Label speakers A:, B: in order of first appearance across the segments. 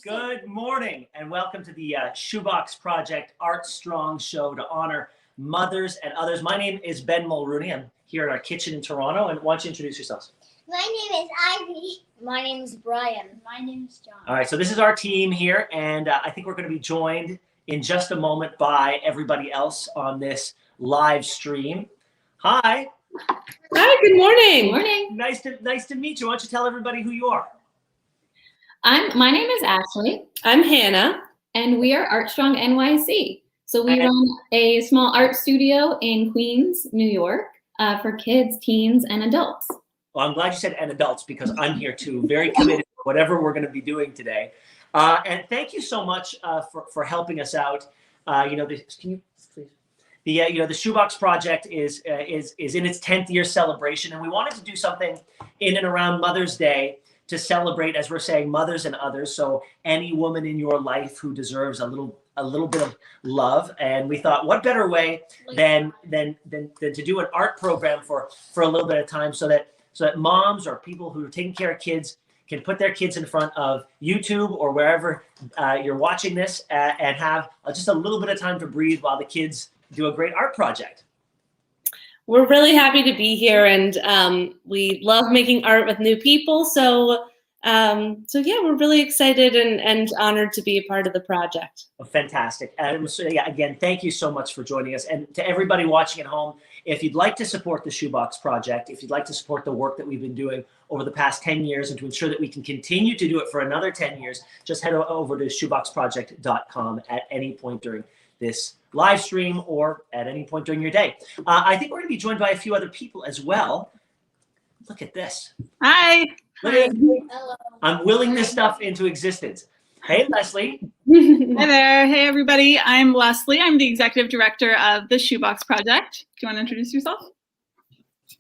A: Good morning and welcome to the Shoebox Project Art Strong Show to honor mothers and others. My name is Ben Mulrooney. I'm here at our kitchen in Toronto, and why don't you introduce yourselves?
B: My name is Ivy. My name is Brian. My name is John.
A: All right, so this is our team here, and I think we're going to be joined in just a moment by everybody else on this live stream. Hi.
C: Hi, good morning.
B: Morning.
A: Nice to meet you. Why don't you tell everybody who you are?
D: My name is Ashley.
C: I'm Hannah.
D: And we are Artstrong NYC. So we run a small art studio in Queens, New York, for kids, teens, and adults.
A: Well, I'm glad you said and adults because I'm here too, very committed to whatever we're going to be doing today. And thank you so much for helping us out. Can you please? The Shoebox Project is in its 10th year celebration, and we wanted to do something in and around Mother's Day to celebrate, as we're saying, mothers and others. So any woman in your life who deserves a little bit of love. And we thought, what better way than to do an art program for a little bit of time, so that moms or people who are taking care of kids can put their kids in front of YouTube or wherever you're watching this and have just a little bit of time to breathe while the kids do a great art project.
C: We're really happy to be here, and we love making art with new people. So yeah, we're really excited and honored to be a part of the project.
A: Fantastic. And so, yeah, again, thank you so much for joining us. And to everybody watching at home, if you'd like to support the Shoebox Project, if you'd like to support the work that we've been doing over the past 10 years and to ensure that we can continue to do it for another 10 years, just head over to shoeboxproject.com at any point during this live stream or at any point during your day. I think we're going to be joined by a few other people as well. Look at this.
E: Hi.
B: Hello.
A: I'm willing this stuff into existence. Hey, Leslie.
E: Hi there. Hey, everybody. I'm Leslie. I'm the executive director of the Shoebox Project. Do you want to introduce yourself?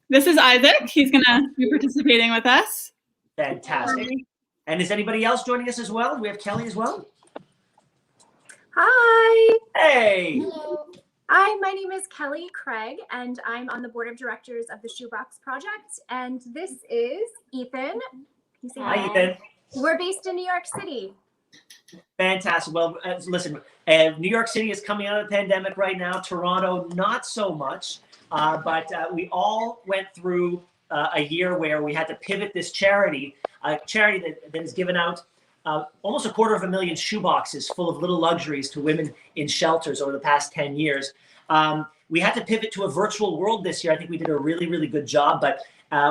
E: This is Isaac. He's going to be participating with us.
A: Fantastic. And is anybody else joining us as well? Do we have Kelly as well?
F: Hi.
A: Hey.
B: Hello.
F: Hi, my name is Kelly Craig, and I'm on the board of directors of the Shoebox Project. And this is Ethan. Can you say
A: Hi, Ethan.
F: We're based in New York City.
A: Fantastic. Well, listen, New York City is coming out of the pandemic right now. Toronto, not so much. But we all went through a year where we had to pivot this charity, a charity that has given out almost 250,000 shoeboxes full of little luxuries to women in shelters over the past 10 years. We had to pivot to a virtual world this year. I think we did a really, really good job, but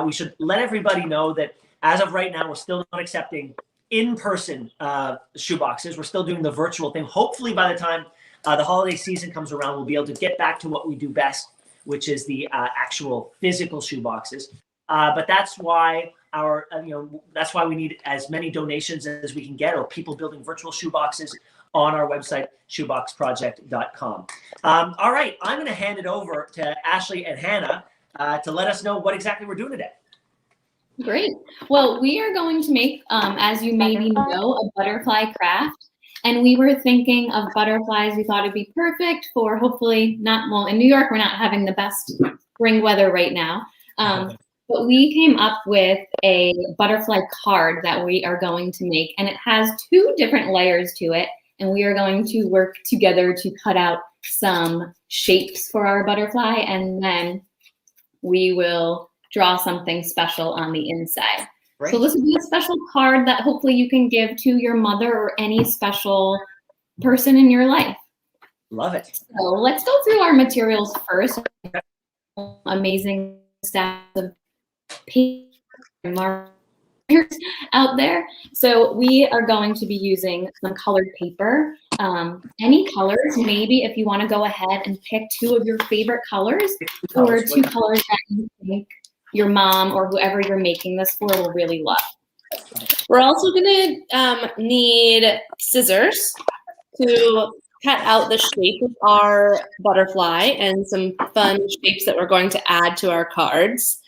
A: we should let everybody know that as of right now, we're still not accepting in-person shoeboxes. We're still doing the virtual thing. Hopefully by the time the holiday season comes around, we'll be able to get back to what we do best, which is the actual physical shoeboxes. But that's why that's why we need as many donations as we can get, or people building virtual shoeboxes on our website, shoeboxproject.com. All right, I'm going to hand it over to Ashley and Hannah to let us know what exactly we're doing today.
D: Great. Well, we are going to make, as you maybe know, a butterfly craft. And we were thinking of butterflies. We thought it'd be perfect for hopefully in New York, we're not having the best spring weather right now. But we came up with a butterfly card that we are going to make, and it has 2 different layers to it. And we are going to work together to cut out some shapes for our butterfly, and then we will draw something special on the inside.
A: Great.
D: So this will be a special card that hopefully you can give to your mother or any special person in your life.
A: Love it.
D: So let's go through our materials first. Amazing stacks of paper and markers out there. So we are going to be using some colored paper. Any colors, maybe if you want to go ahead and pick 2 of your favorite colors or 2 colors that you think your mom or whoever you're making this for will really love.
C: We're also going to need scissors to cut out the shape of our butterfly and some fun shapes that we're going to add to our cards.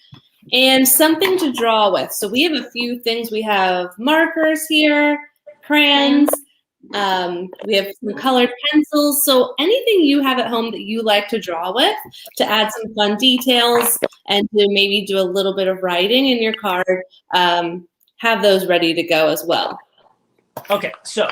C: And something to draw with. So we have a few things. We have markers here, crayons, we have some colored pencils. So anything you have at home that you like to draw with to add some fun details and to maybe do a little bit of writing in your card, have those ready to go as well.
A: Okay, so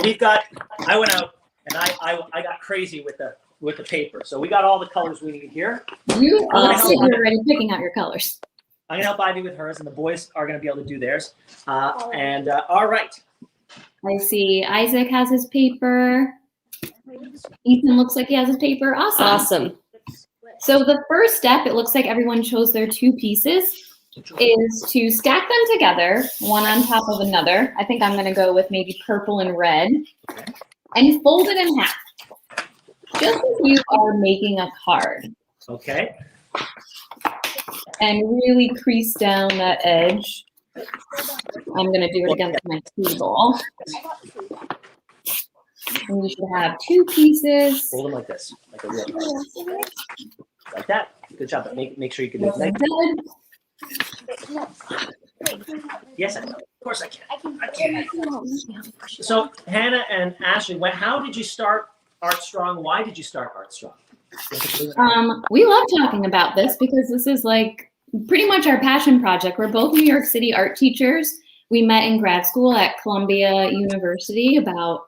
A: we've got. I went out and I got crazy with the paper. So we got all the colors we need here.
D: You
A: Awesome.
D: you're already picking out your colors.
A: I'm gonna help Ivy with hers, and the boys are gonna be able to do theirs. All right.
D: I see Isaac has his paper. Ethan looks like he has his paper. Awesome.
C: Awesome.
D: So the first step, it looks like everyone chose their 2 pieces, is to stack them together, one on top of another. I think I'm going to go with maybe purple and red, and fold it in half, just as you are making a card.
A: Okay.
D: And really crease down that edge. I'm going to do it against my table. And you should have 2 pieces.
A: Fold them like this, like a real card. Like that. Good job. But make sure you can do it.
D: Good.
A: Yes, of course I can. So Hannah and Ashley, how did you start Art Strong? Why did you start Art Strong?
D: We love talking about this because this is like pretty much our passion project. We're both New York City art teachers. We met in grad school at Columbia University about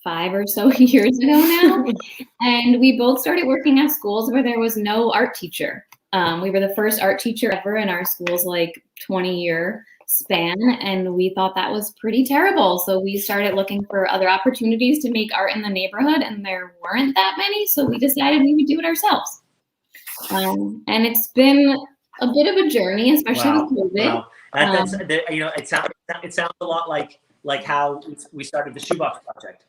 D: 5 or so years ago now. And we both started working at schools where there was no art teacher. We were the first art teacher ever in our school's like 20-year span, and we thought that was pretty terrible. So we started looking for other opportunities to make art in the neighborhood, and there weren't that many. So we decided we would do it ourselves. And it's been a bit of a journey, especially with COVID.
A: Wow. It sounds a lot like how we started the Shoebox project.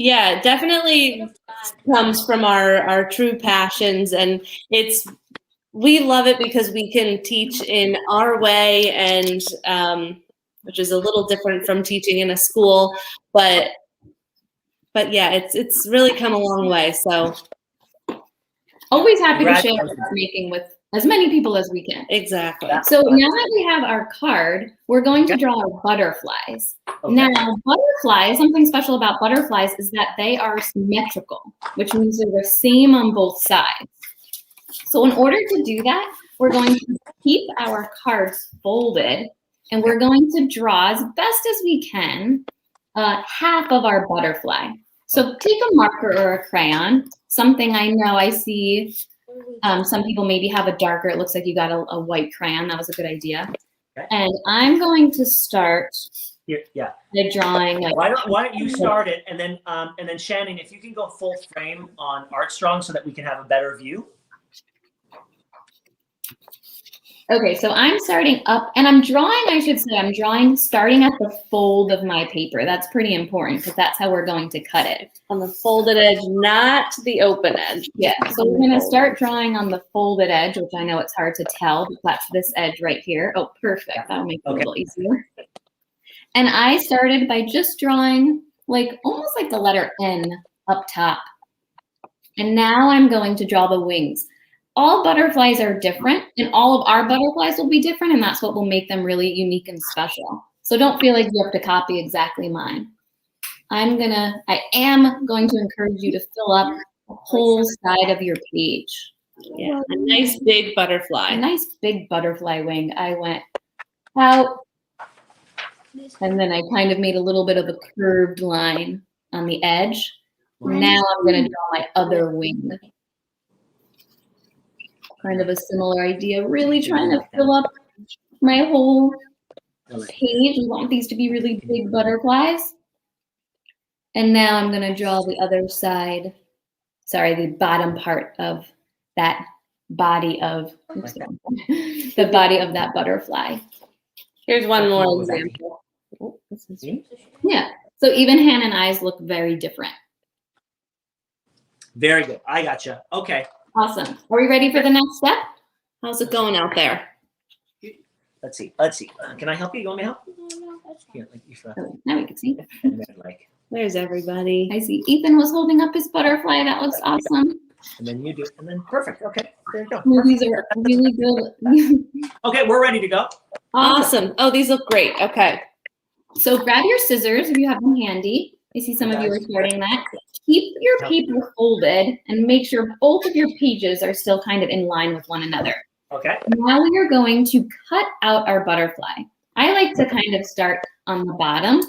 C: Yeah, definitely comes from our true passions, and we love it because we can teach in our way, and which is a little different from teaching in a school, but yeah, it's really come a long way. So
D: always happy to share what we're making with as many people as we can.
C: Exactly.
D: So now that we have our card, we're going to draw our butterflies.
A: Okay.
D: Now, butterflies, something special about butterflies is that they are symmetrical, which means they're the same on both sides. So in order to do that, we're going to keep our cards folded, and we're going to draw as best as we can half of our butterfly. So take a marker or a crayon, something I know I see some people maybe have a darker, it looks like you got a white crayon. That was a good idea.
A: Okay.
D: And I'm going to start
A: Yeah.
D: by drawing. Like,
A: Why don't you start it, and then Shannon, if you can go full frame on Art Strong so that we can have a better view.
D: okay, so I'm starting up, and I'm drawing starting at the fold of my paper. That's pretty important because that's how we're going to cut it.
C: On the folded edge, not the open edge.
D: Yeah, so we're going to start drawing on the folded edge, which I know it's hard to tell, but that's this edge right here. Oh, perfect. That'll make it a little easier. And I started by just drawing like almost like the letter N up top. And now I'm going to draw the wings. All butterflies are different, and all of our butterflies will be different, and that's what will make them really unique and special. So don't feel like you have to copy exactly mine. I am going to encourage you to fill up the whole side of your page.
C: Yeah, a nice big butterfly.
D: A nice big butterfly wing. I went out, and then I kind of made a little bit of a curved line on the edge. Now I'm going to draw my other wing. Kind of a similar idea, really trying to fill up my whole page. We want these to be really big butterflies. And now I'm going to draw the other side, the bottom part of that body of, the body of that butterfly.
C: Here's one more example. Oh,
D: yeah, so even Hannah and I's look very different.
A: Very good. I gotcha. Okay.
D: Awesome. Are we ready for the next step?
C: How's it going out there?
A: Let's see. Can I help you? You want me to help? Here, like you
D: Oh, now we can see.
A: and then
C: There's everybody.
D: I see Ethan was holding up his butterfly. That looks awesome.
A: and then you do, and then perfect. Okay, there you go.
D: These are really good.
A: Okay, we're ready to go.
C: Awesome. Oh, these look great. Okay.
D: So grab your scissors if you have them handy. I see some of you are starting that. Keep your paper folded and make sure both of your pages are still kind of in line with one another.
A: Okay.
D: Now we are going to cut out our butterfly. I like to kind of start on the bottom.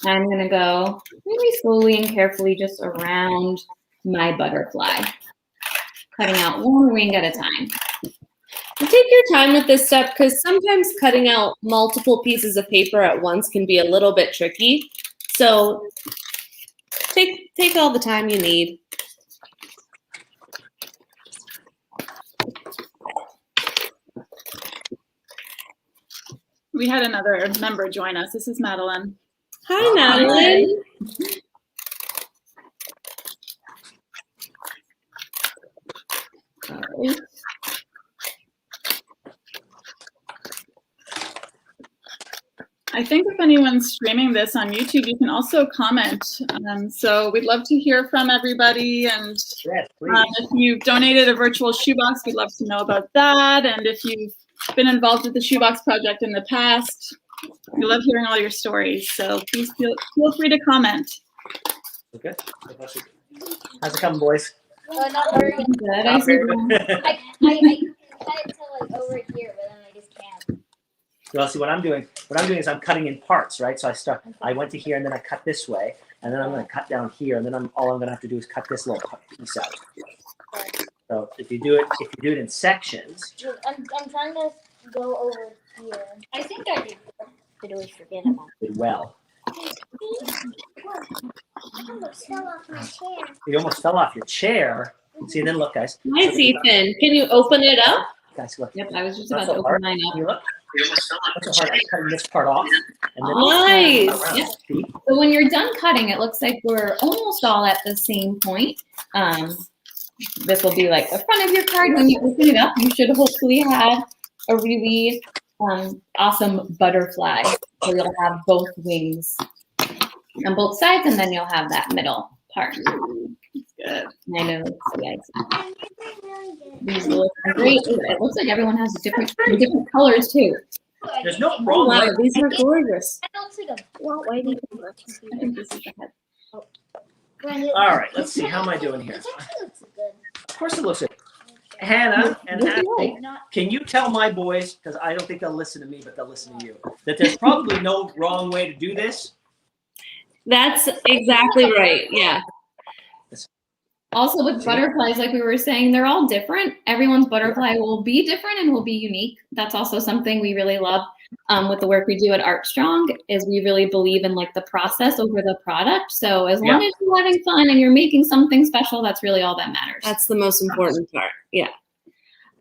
D: I'm gonna go really slowly and carefully just around my butterfly, cutting out one wing at a time.
C: And take your time with this step because sometimes cutting out multiple pieces of paper at once can be a little bit tricky. So take all the time you need.
E: We had another member join us. This is Madeline.
C: Hi, Madeline.
D: Sorry.
E: I think if anyone's streaming this on YouTube, you can also comment. So we'd love to hear from everybody. And
A: Yes, please.
E: if you've donated a virtual shoebox, we'd love to know about that. And if you've been involved with the Shoebox Project in the past, we love hearing all your stories. So please feel free to comment.
A: Okay. How's it coming, boys?
B: Not very good.
D: Good. I
A: Not
D: see
A: very
D: one.
A: good.
B: I cut it to like over here, but then I just can't.
A: Well, see what I'm doing. What I'm doing is I'm cutting in parts, right? So I went to here and then I cut this way, and then I'm going to cut down here, and then all I'm going to have to do is cut this little piece out. So if you do it in sections.
B: I'm trying to go over here. I think I did always forget about.
A: Did well.
B: I almost fell off my chair.
A: You almost fell off your chair. See, then look, guys.
C: Nice, Ethan. Can you open it up?
A: Guys, look.
D: Yep, I was just
A: Not
D: about
A: so
D: to open
A: hard.
D: mine
A: Can
D: up.
A: you look? Not so hard. I'm cutting this part off. And then
C: Nice.
A: around.
D: Yep.
A: See?
D: So when you're done cutting, it looks like we're almost all at the same point. This will be like the front of your card. When you open it up, you should hopefully have a really awesome butterfly. So you'll have both wings on both sides, and then you'll have that middle part.
E: Good.
D: I know, yeah, these look great. It looks like everyone has different colors too.
A: There's no
C: Oh,
A: wrong
C: wow,
A: way.
C: these are gorgeous.
B: That looks like a
C: Well, why do you
D: I think this is the head.
B: brand.
A: All right, let's see. How am I doing here?
B: It actually looks good.
A: Of course it looks good. Hannah and
D: Look at
A: Ashley, can you tell my boys, because I don't think they'll listen to me, but they'll listen to you, that there's probably no wrong way to do this?
C: That's exactly right. Yeah.
D: Also with butterflies, like we were saying, they're all different. Everyone's butterfly will be different and will be unique. That's also something we really love with the work we do at Artstrong, is we really believe in like the process over the product. So as long as you're having fun and you're making something special, that's really all that matters.
C: That's the most important part. Yeah.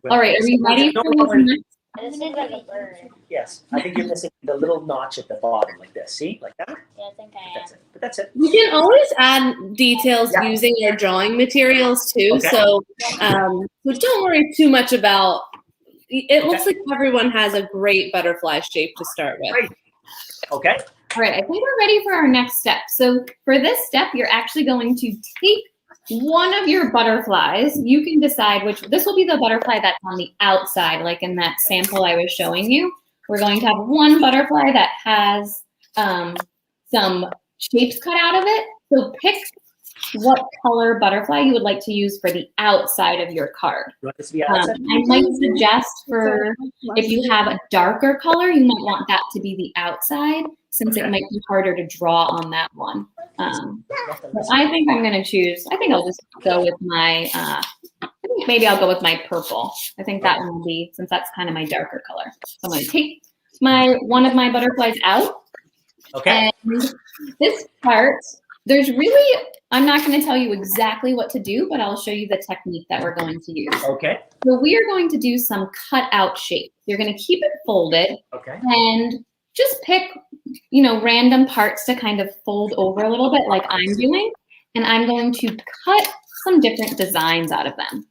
D: All right, are we ready for this next?
B: This is like a bird.
A: Yes, I think you're missing the little notch at the bottom, like this. See, like that?
B: Yeah, I think I am.
A: That's it. But that's it.
C: You can always add details
A: Yeah.
C: using your drawing materials too.
A: Okay.
C: So don't worry too much about. It looks like everyone has a great butterfly shape to start with.
A: Great. Okay.
D: All right, I think we're ready for our next step. So for this step, you're actually going to take one of your butterflies. You can decide which, this will be the butterfly that's on the outside, like in that sample I was showing you. We're going to have one butterfly that has some shapes cut out of it. So pick what color butterfly you would like to use for the outside of your card.
A: You want this to be outside?
D: I might suggest for, if you have a darker color, you might want that to be the outside, since it might be harder to draw on that one. But I think I'm gonna choose, I think I'll just go with my, I think maybe I'll go with my purple. I think that one will be, since that's kind of my darker color. So I'm gonna take one of my butterflies out.
A: Okay.
D: And this part, there's really, I'm not going to tell you exactly what to do, but I'll show you the technique that we're going to use.
A: Okay.
D: So we are going to do some cut out shapes. You're going to keep it folded
A: Okay.
D: and just pick, random parts to kind of fold over a little bit like I'm doing. And I'm going to cut some different designs out of them.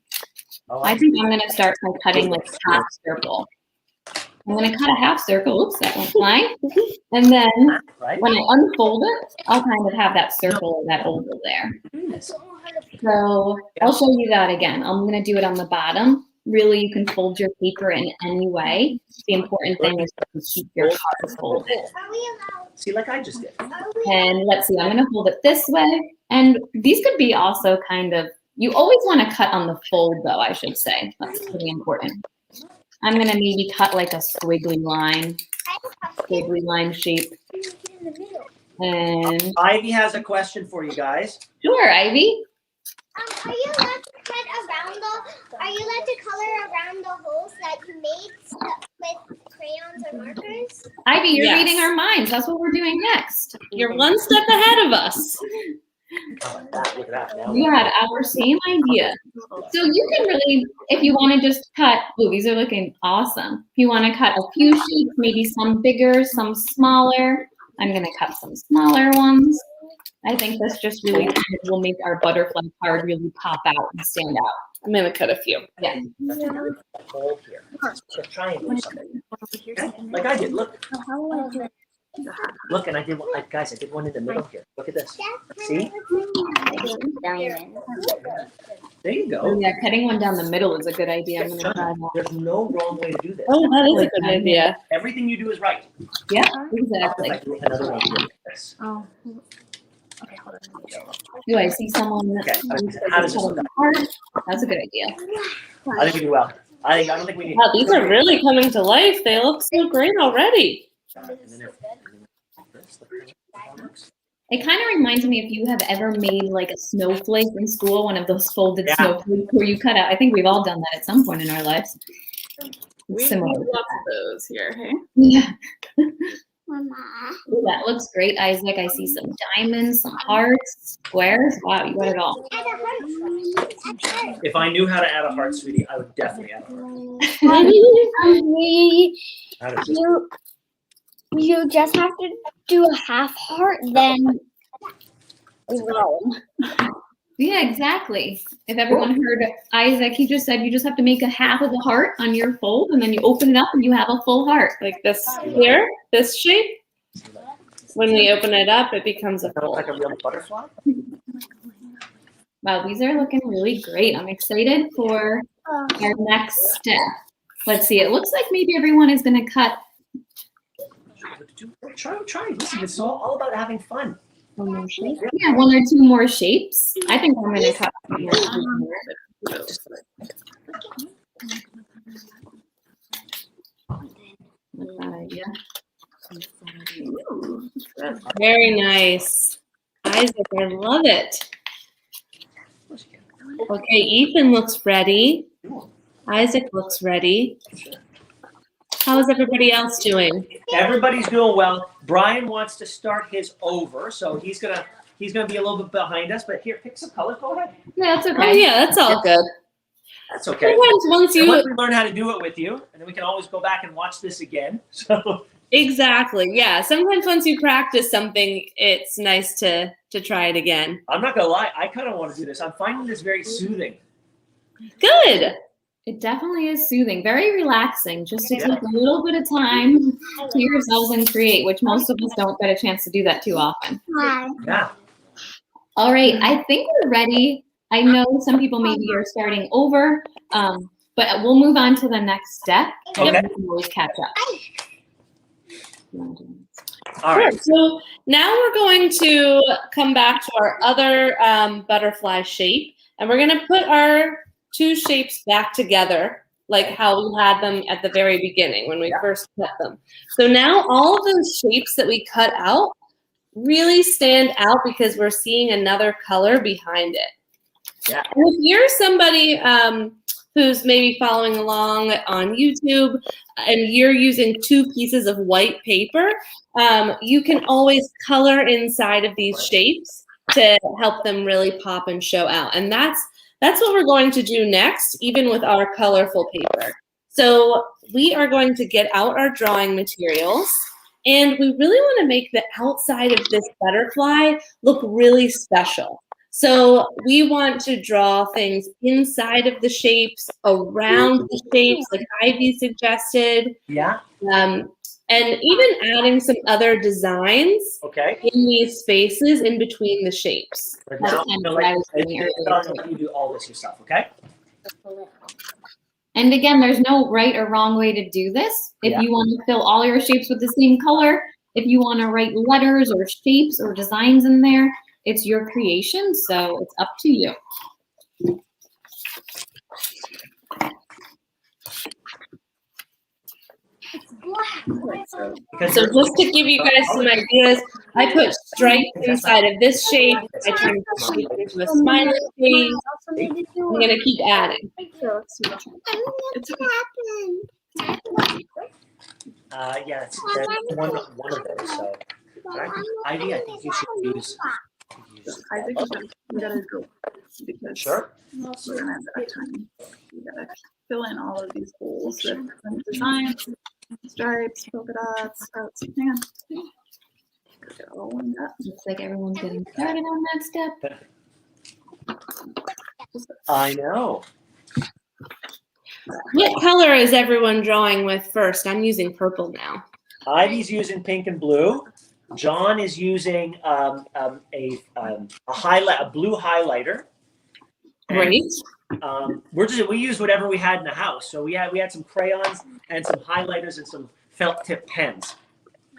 D: I think I'm going to start by cutting like half circle. I'm going to cut a half circle. Oops, that went flying. And then when I unfold it, I'll kind of have that circle or that oval there. So I'll show you that again. I'm going to do it on the bottom. Really, you can fold your paper in any way. The important thing is to keep your card folded.
A: See, like I just did.
D: And let's see, I'm going to hold it this way. And these could be also kind of, you always want to cut on the fold though, I should say. That's pretty important. I'm going to maybe cut like a squiggly line. squiggly line shape. And
A: Ivy has a question for you guys.
D: sure, Ivy.
B: Are you allowed to cut around the? Are you allowed to color around the holes that you made with crayons or markers?
D: Ivy, you're
C: Yes.
D: reading our minds. That's what we're doing next.
C: You're one step ahead of us.
A: How about that? Look at that. Now
D: You had our same idea. So you can really, if you want to just cut, oh, these are looking awesome. If you want to cut a few shapes, maybe some bigger, some smaller. I'm going to cut some smaller ones. I think this just really will make our butterfly card really pop out and stand out.
C: I'm gonna cut a few.
D: Yeah.
A: hole here. So try and do something. Like I did. Look. Look, and I did one. Guys, I did one in the middle here. Look at this. See? There you go.
D: Yeah, cutting one down the middle is a good idea. I'm going to try that.
A: There's no wrong way to do this.
C: Oh, that is a good idea.
A: Everything you do is right.
D: Yeah,
A: If
D: exactly.
A: I do another one like this.
F: Oh. Okay, hold on.
D: Do I see someone?
A: Okay. How does this look?
D: That's a good idea.
A: I think we do well. I don't think we need.
C: Wow, these are really coming to life. They look so great already.
D: It kind of reminds me if you have ever made like a snowflake in school, one of those folded
A: Yeah.
D: snowflakes where you cut out. I think we've all done that at some point in our lives.
E: We
D: Similar.
E: need lots of those here. Hey?
D: Yeah.
B: Mama.
D: Ooh, that looks great, Isaac. I see some diamonds, some hearts, squares. Wow, you got it all.
B: Add a heart.
A: If I knew how to add a heart, sweetie, I would definitely add a heart. How does this?
B: You just have to do a half heart, then roll.
D: Yeah, exactly. If everyone heard Isaac, he just said you just have to make a half of a heart on your fold, and then you open it up and you have a full heart.
C: Like this here, this shape. When we open it up, it becomes a
A: Does that look
C: full.
A: like a real butterfly?
D: Wow, these are looking really great. I'm excited for our next step. Let's see. It looks like maybe everyone is going to cut
A: Try. Listen, it's all about having fun.
D: one more shape. Yeah, one or two more shapes. I think I'm going to cut one more. Like that idea.
C: Very nice. Isaac, I love it. Okay, Ethan looks ready. Isaac looks ready. How is everybody else doing?
A: Everybody's doing well. Brian wants to start his over, so he's gonna be a little bit behind us. But here, pick some colors. Go ahead.
D: Yeah, that's
C: Oh
D: okay.
C: yeah, that's all good.
A: That's okay.
C: Sometimes once
A: And once
C: you
A: we learn how to do it with you, and then we can always go back and watch this again. So
C: exactly, yeah. Sometimes once you practice something, it's nice to try it again.
A: I'm not gonna lie, I kind of want to do this. I'm finding this very soothing.
C: Good.
D: It definitely is soothing, very relaxing, just to take a little bit of time to yourselves and create, which most of us don't get a chance to do that too often.
A: Yeah.
D: All right, I think we're ready. I know some people maybe are starting over, but we'll move on to the next step, and
A: Okay.
D: we can always catch up.
A: All right.
C: So now we're going to come back to our other butterfly shape, and we're going to put our two shapes back together, like how we had them at the very beginning when we first cut them. So now all of those shapes that we cut out really stand out because we're seeing another color behind it.
A: Yeah.
C: And if you're somebody who's maybe following along on YouTube and you're using two pieces of white paper, you can always color inside of these shapes to help them really pop and show out. And that's what we're going to do next, even with our colorful paper. So we are going to get out our drawing materials, and we really want to make the outside of this butterfly look really special. So we want to draw things inside of the shapes, around the shapes, like Ivy suggested,
A: Yeah.
C: and even adding some other designs
A: Okay.
C: in these spaces in between the shapes.
A: But
D: That's
A: now,
D: kind of what I was doing earlier.
A: let you do all this yourself. Okay.
D: And again, there's no right or wrong way to do this. If you want to fill all your shapes with the same color, if you want to write letters or shapes or designs in there, it's your creation, so it's up to you.
B: black.
A: Because
C: So just to give you guys some ideas, I put stripes inside of this shape. I turned the shape into a smiley face. I'm gonna keep adding.
A: yeah, it's one of those. So, but Ivy, I think you should use.
E: I think we gotta go because
A: Sure.
E: we're gonna have that time. We gotta fill in all of these holes with different designs, stripes, polka dots, sprouts. Hang on. Get it all lined up.
D: Looks like everyone's getting started on that step.
A: I know.
C: What color is everyone drawing with first? I'm using purple now.
A: Ivy's using pink and blue. John is using a blue highlighter.
C: Great.
A: We used whatever we had in the house. So we had some crayons and some highlighters and some felt tip pens.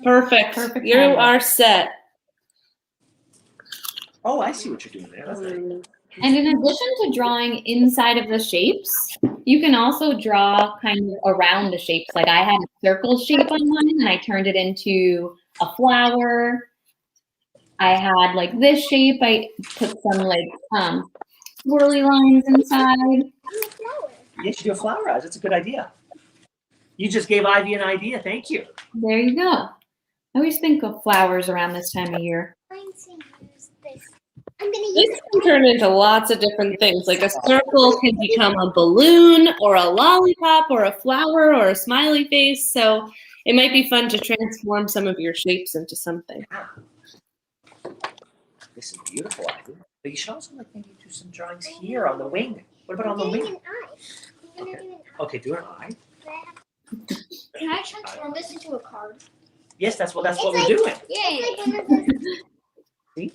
C: Perfect. You are set.
A: Oh, I see what you're doing there. That's nice.
D: And in addition to drawing inside of the shapes, you can also draw kind of around the shapes. Like I had a circle shape on mine and I turned it into a flower. I had like this shape. I put some like swirly lines inside.
A: You should do a flower eyes. That's a good idea. You just gave Ivy an idea. Thank you.
D: There you go. I always think of flowers around this time of year.
C: This can turn into lots of different things. Like a circle can become a balloon or a lollipop or a flower or a smiley face. So it might be fun to transform some of your shapes into something.
A: Yeah. This is beautiful, Ivy. But you should also maybe do some drawings here on the wing. What about on the wing? Okay, do an eye.
B: Can I transform this into a card?
A: Yes, that's what we're doing.
B: Yeah.
A: See?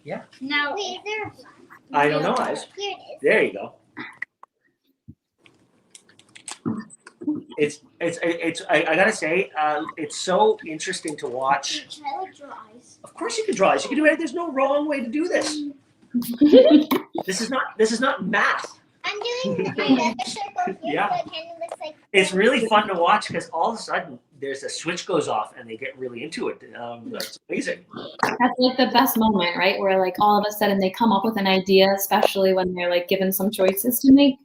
A: Yeah.
B: Now, wait, is there a flag?
A: I don't know, Ives.
B: Here it is.
A: There you go. I gotta say, it's so interesting to watch.
B: Can I like draw eyes?
A: Of course you can draw eyes. You can do it. There's no wrong way to do this. This is not math.
B: I'm doing another circle here,
A: Yeah.
B: so it kind of looks like.
A: It's really fun to watch because all of a sudden there's a switch goes off and they get really into it. That's amazing.
D: That's like the best moment, right? Where like all of a sudden they come up with an idea, especially when they're like given some choices to make.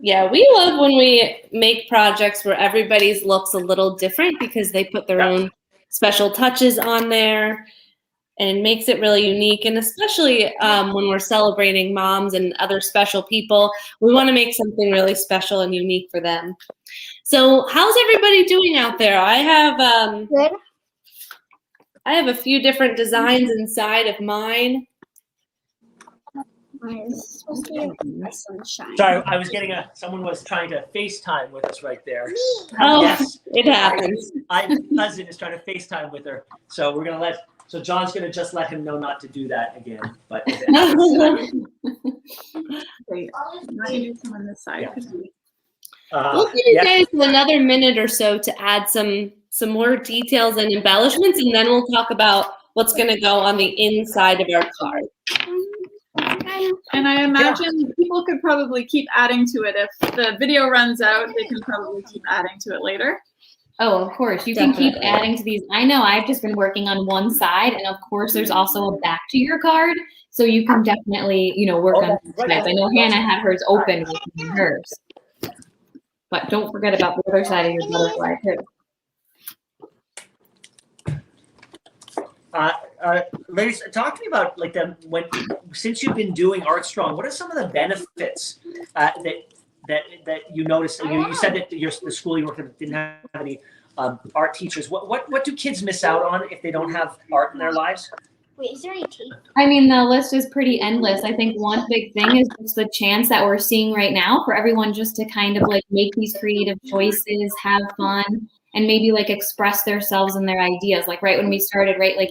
C: Yeah, we love when we make projects where everybody's looks a little different because they put their own special touches on there and it makes it really unique. And especially when we're celebrating moms and other special people, we want to make something really special and unique for them. So how's everybody doing out there? I have a few different designs inside of mine.
A: Sorry, I was getting someone was trying to FaceTime with us right there.
C: Oh,
A: Yes.
C: it happens.
A: My cousin is trying to FaceTime with her. So we're gonna John's gonna just let him know not to do that again. But
E: Wait, I'm not gonna do some on this side.
A: Yeah.
C: We'll give you guys another minute or so to add some more details and embellishments, and then we'll talk about what's going to go on the inside of our card.
E: And I imagine people could probably keep adding to it. If the video runs out, they can probably keep adding to it later.
D: Oh, of course. You can keep adding to these. I know I've just been working on one side, and of course there's also a back to your card. So you can definitely, work on both sides. I know Hannah had hers open with hers. But don't forget about the other side of your butterfly too.
A: Ladies, talk to me about since you've been doing Art Strong, what are some of the benefits that you noticed? You said that the school you worked at didn't have any art teachers. What do kids miss out on if they don't have art in their lives?
B: Wait, is there any tape?
D: I mean, the list is pretty endless. I think one big thing is just the chance that we're seeing right now for everyone just to kind of like make these creative choices, have fun, and maybe like express themselves and their ideas. Like right when we started, right, like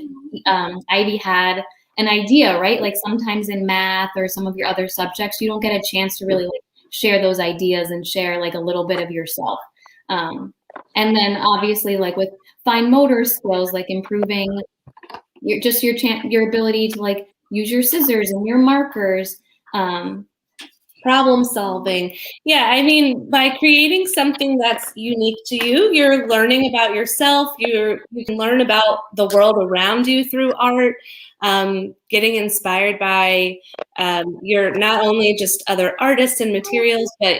D: Ivy had an idea, right? Like sometimes in math or some of your other subjects, you don't get a chance to really like share those ideas and share like a little bit of yourself. And then obviously like with fine motor skills, like improving your ability to like use your scissors and your markers.
C: problem solving. Yeah, I mean, by creating something that's unique to you, you're learning about yourself. You can learn about the world around you through art, getting inspired by your not only just other artists and materials, but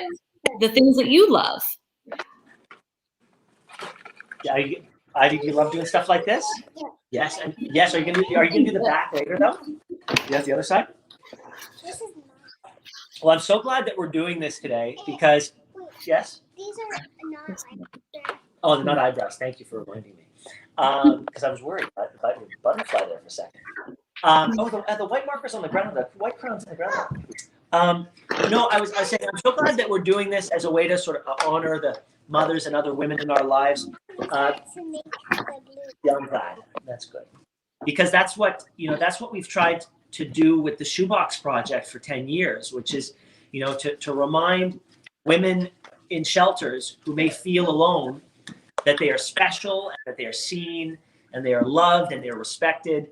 C: the things that you love.
A: Yeah, Ivy, do you love doing stuff like this? Yes, and yes. Are you gonna do the back later though? Yes, the other side.
B: This is
A: Well, I'm so glad that we're doing this today because yes.
B: these are not like
A: Oh, they're not eyebrows. Thank you for reminding me. Because I was worried about your butterfly there for a second. The white markers on the ground, the white crowns on the ground. No, I was saying I'm so glad that we're doing this as a way to sort of honor the mothers and other women in our lives.
B: to make the blue.
A: Yeah, I'm glad. That's good. Because that's what we've tried to do with the Shoebox Project for 10 years, which is, to remind women in shelters who may feel alone that they are special and that they are seen and they are loved and they are respected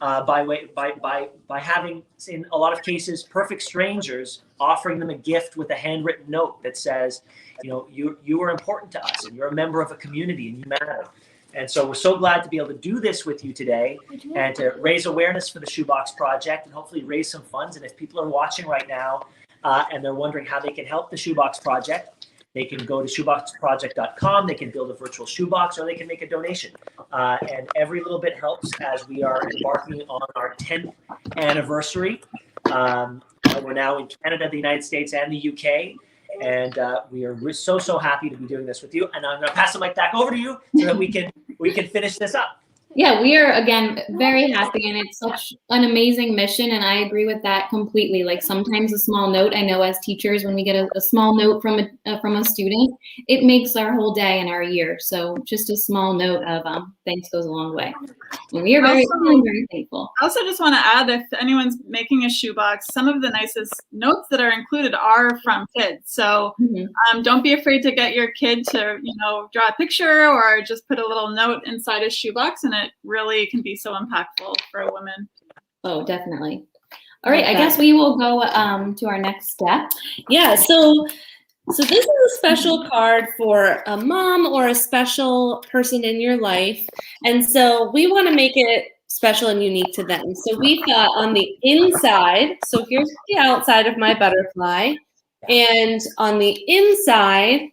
A: by having, in a lot of cases, perfect strangers offering them a gift with a handwritten note that says, you are important to us and you're a member of a community and you matter. And so we're so glad to be able to do this with you today and to raise awareness for the Shoebox Project and hopefully raise some funds. And if people are watching right now and they're wondering how they can help the Shoebox Project, they can go to shoeboxproject.com, they can build a virtual shoebox, or they can make a donation. And every little bit helps as we are embarking on our 10th anniversary. We're now in Canada, the United States, and the UK. And we are so happy to be doing this with you. And I'm going to pass the mic back over to you so that we can finish this up.
D: Yeah, we are, again, very happy, and it's such an amazing mission, and I agree with that completely. Like, sometimes a small note, I know as teachers, when we get a small note from a student, it makes our whole day and our year. So just a small note of thanks goes a long way. And we are very thankful.
E: I also just want to add, if anyone's making a shoebox, some of the nicest notes that are included are from kids. So don't be afraid to get your kid to, draw a picture or just put a little note inside a shoebox, and it really can be so impactful for a woman.
D: Oh, definitely. All right, I guess we will go to our next step.
C: Yeah, so this is a special card for a mom or a special person in your life. And so we want to make it special and unique to them. So we thought on the inside, so here's the outside of my butterfly. And on the inside,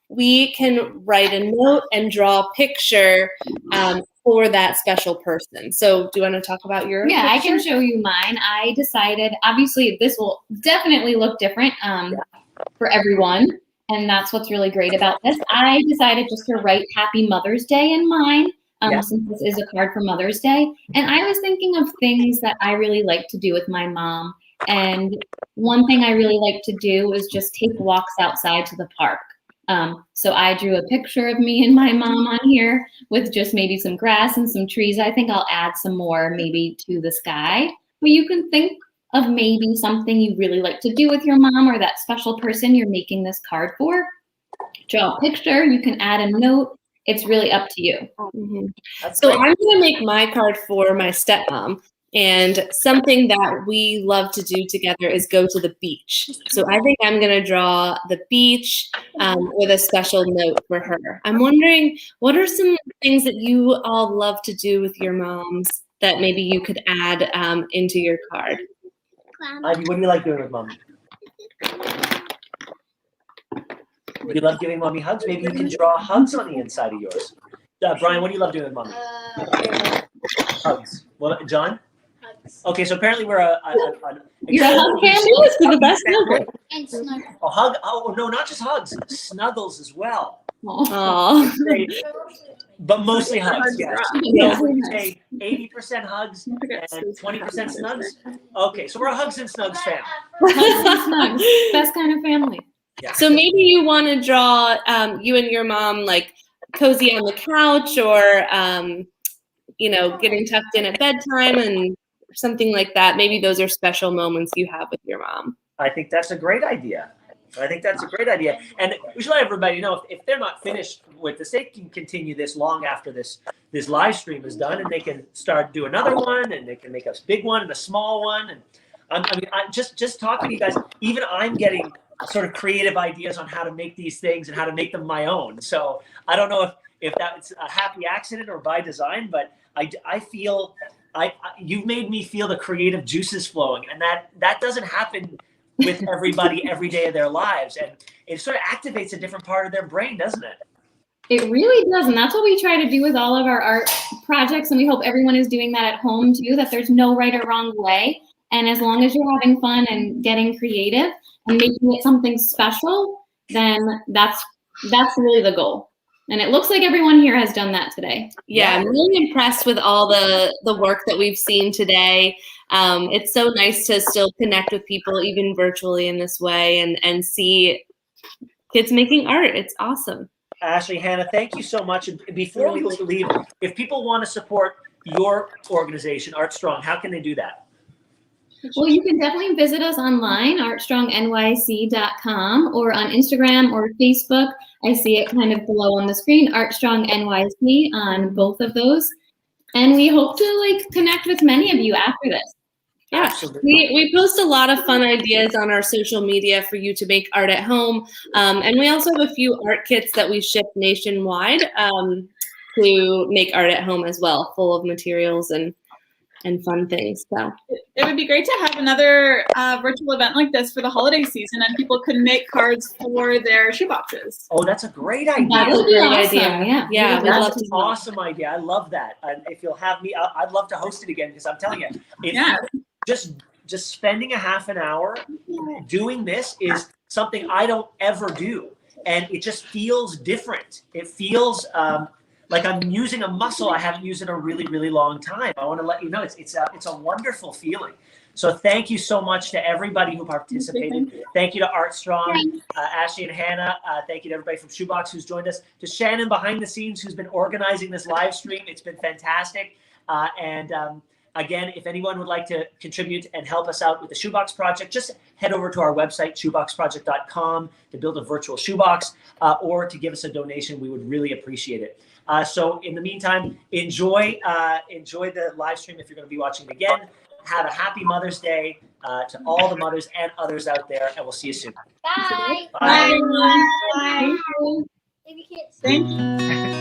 C: we can write a note and draw a picture for that special person. So do you want to talk about your
D: picture? I can show you mine. I decided, obviously, this will definitely look different for everyone. And that's what's really great about this. I decided just to write Happy Mother's Day in mine, since this is a card for Mother's Day. And I was thinking of things that I really like to do with my mom. And one thing I really like to do is just take walks outside to the park. So I drew a picture of me and my mom on here with just maybe some grass and some trees. I think I'll add some more maybe to the sky. But you can think of maybe something you really like to do with your mom or that special person you're making this card for. Draw a picture. You can add a note. It's really up to you.
C: So I'm going to make my card for my stepmom. And something that we love to do together is go to the beach. So I think I'm going to draw the beach with a special note for her. I'm wondering, what are some things that you all love to do with your moms that maybe you could add into your card?
A: Ivy, what do you like doing with Mommy? You love giving Mommy hugs? Maybe you can draw hugs on the inside of yours. Brian, what do you love doing with Mommy? Hugs. What, John? Okay, so apparently we're
C: you're a hug family. This is the best ever.
B: And snuggles.
A: A hug. Oh no, not just hugs, snuggles as well.
C: Aww.
A: But mostly hugs. Yes. So would you say 80% hugs and 20% snugs? Okay, so we're a hugs and snugs family.
D: Hugs and snugs. Best kind of family.
A: Yeah.
C: So maybe you want to draw you and your mom like cozy on the couch, or getting tucked in at bedtime and something like that. Maybe those are special moments you have with your mom.
A: I think that's a great idea. And we should let everybody know if they're not finished with this, they can continue this long after this live stream is done, and they can start do another one, and they can make a big one and a small one. And Just talking to you guys, even I'm getting sort of creative ideas on how to make these things and how to make them my own. So I don't know if that's a happy accident or by design, but I feel you've made me feel the creative juices flowing, and that doesn't happen with everybody every day of their lives, and it sort of activates a different part of their brain, doesn't it?
D: It really does, and that's what we try to do with all of our art projects, and we hope everyone is doing that at home too, that there's no right or wrong way, and as long as you're having fun and getting creative and making it something special, then that's really the goal. And it looks like everyone here has done that today.
C: Yeah, I'm really impressed with all the work that we've seen today. It's so nice to still connect with people, even virtually in this way, and see kids making art. It's awesome.
A: Ashley, Hannah, thank you so much. And before we leave, if people want to support your organization, Art Strong, how can they do that?
D: Well, you can definitely visit us online, artstrongnyc.com, or on Instagram or Facebook. I see it kind of below on the screen, Artstrong NYC on both of those. And we hope to connect with many of you after this.
C: Yeah, we post a lot of fun ideas on our social media for you to make art at home. And we also have a few art kits that we ship nationwide to make art at home as well, full of materials and fun things. So
E: it would be great to have another virtual event like this for the holiday season, and people could make cards for their shoeboxes.
A: Oh, that's a great idea.
D: That would be awesome.
C: idea. Yeah, we'd love
A: That's an awesome idea. I love that. And if you'll have me, I'd love to host it again, because I'm telling you, just spending a half an hour doing this is something I don't ever do, and it just feels different. It feels like I'm using a muscle I haven't used in a really, really long time. I want to let you know it's a wonderful feeling. So thank you so much to everybody who participated. Thank you to Art Strong, Ashley and Hannah. Thank you to everybody from Shoebox who's joined us. To Shannon behind the scenes who's been organizing this live stream. It's been fantastic. Again, if anyone would like to contribute and help us out with the Shoebox Project, just head over to our website, shoeboxproject.com, to build a virtual shoebox, or to give us a donation. We would really appreciate it. So in the meantime, enjoy the live stream if you're going to be watching it again. Have a happy Mother's Day to all the mothers and others out there, and we'll see you soon.
B: Bye.
A: Bye.
B: Bye. If you can't see.
E: Thank you.